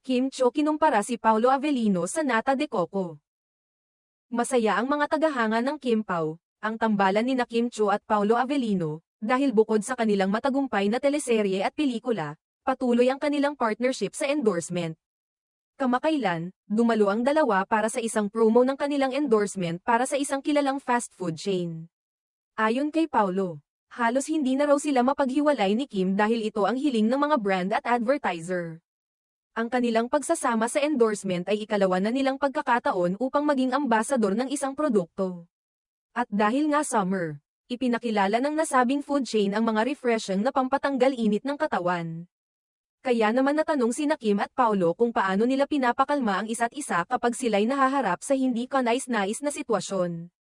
Kim Cho kinumpara si Paolo Avellino sa nata de coco. Masaya ang mga tagahanga ng Kim Pao, ang tambalan ni Kim Cho at Paolo Avellino, dahil bukod sa kanilang matagumpay na teleserye at pelikula, patuloy ang kanilang partnership sa endorsement. Kamakailan, dumalo ang dalawa para sa isang promo ng kanilang endorsement para sa isang kilalang fast food chain. Ayon kay Paolo, halos hindi na raw sila mapaghiwalay ni Kim dahil ito ang hiling ng mga brand at advertiser. Ang kanilang pagsasama sa endorsement ay ikalawa na nilang pagkakataon upang maging ambasador ng isang produkto. At dahil nga summer, ipinakilala ng nasabing food chain ang mga refreshing na pampatanggal init ng katawan. Kaya naman natanong sina Kim at Paolo kung paano nila pinapakalma ang isa't isa kapag sila'y nahaharap sa hindi kanais-nais na sitwasyon.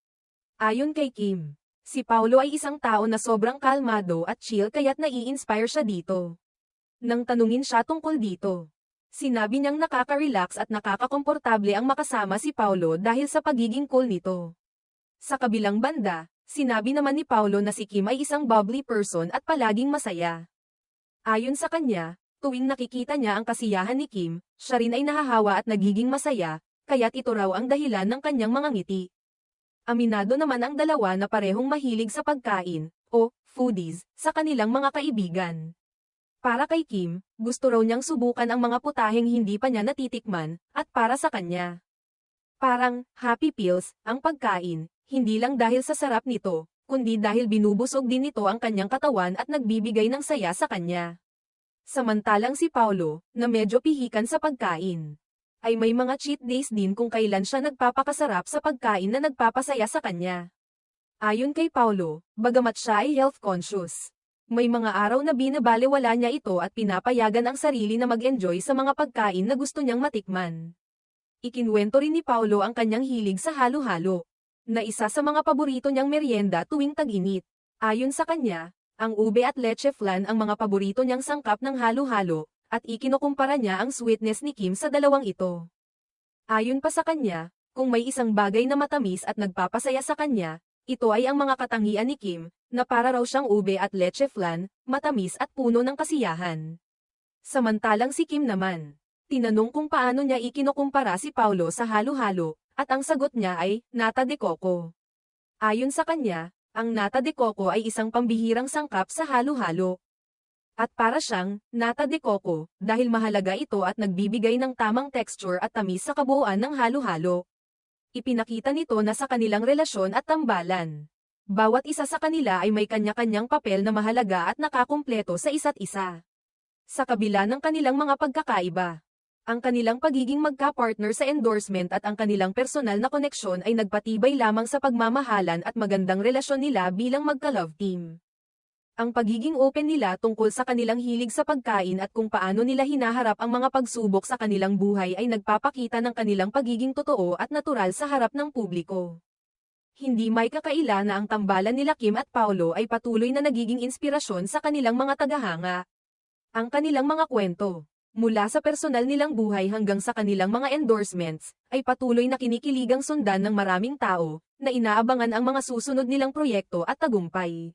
Ayon kay Kim, si Paolo ay isang tao na sobrang kalmado at chill kaya't nai-inspire siya dito. Nang tanungin siya tungkol dito, sinabi niyang nakaka-relax at nakakakomportable ang makasama si Paolo dahil sa pagiging cool nito. Sa kabilang banda, sinabi naman ni Paolo na si Kim ay isang bubbly person at palaging masaya. Ayon sa kanya, tuwing nakikita niya ang kasiyahan ni Kim, siya rin ay nahahawa at nagiging masaya, kaya't ito raw ang dahilan ng kanyang mga ngiti. Aminado naman ang dalawa na parehong mahilig sa pagkain, o foodies, sa kanilang mga kaibigan. Para kay Kim, gusto raw niyang subukan ang mga putaheng hindi pa niya natitikman, at para sa kanya, parang happy pills ang pagkain, hindi lang dahil sa sarap nito, kundi dahil binubusog din nito ang kanyang katawan at nagbibigay ng saya sa kanya. Samantalang si Paolo, na medyo pihikan sa pagkain, ay may mga cheat days din kung kailan siya nagpapakasarap sa pagkain na nagpapasaya sa kanya. Ayon kay Paolo, bagamat siya ay health conscious, may mga araw na binabalewala niya ito at pinapayagan ang sarili na mag-enjoy sa mga pagkain na gusto niyang matikman. Ikinwento rin ni Paolo ang kanyang hilig sa halo-halo, na isa sa mga paborito niyang merienda tuwing tag-init. Ayon sa kanya, ang ube at leche flan ang mga paborito niyang sangkap ng halo-halo, at ikinukumpara niya ang sweetness ni Kim sa dalawang ito. Ayon pa sa kanya, kung may isang bagay na matamis at nagpapasaya sa kanya, ito ay ang mga katangian ni Kim, na para raw siyang ube at leche flan, matamis at puno ng kasiyahan. Samantalang si Kim naman, tinanong kung paano niya ikinukumpara si Paolo sa halo-halo, at ang sagot niya ay, nata de coco. Ayon sa kanya, ang nata de coco ay isang pambihirang sangkap sa halo-halo. At para siyang, nata de coco, dahil mahalaga ito at nagbibigay ng tamang texture at tamis sa kabuuan ng halo-halo. Ipinakita nito na sa kanilang relasyon at tambalan, bawat isa sa kanila ay may kanya-kanyang papel na mahalaga at nakakumpleto sa isa't isa. Sa kabila ng kanilang mga pagkakaiba, ang kanilang pagiging magka-partner sa endorsement at ang kanilang personal na koneksyon ay nagpatibay lamang sa pagmamahalan at magandang relasyon nila bilang magka-love team. Ang pagiging open nila tungkol sa kanilang hilig sa pagkain at kung paano nila hinaharap ang mga pagsubok sa kanilang buhay ay nagpapakita ng kanilang pagiging totoo at natural sa harap ng publiko. Hindi may kakaila na ang tambalan nila Kim at Paolo ay patuloy na nagiging inspirasyon sa kanilang mga tagahanga. Ang kanilang mga kwento, mula sa personal nilang buhay hanggang sa kanilang mga endorsements, ay patuloy na kinikiligang sundan ng maraming tao, na inaabangan ang mga susunod nilang proyekto at tagumpay.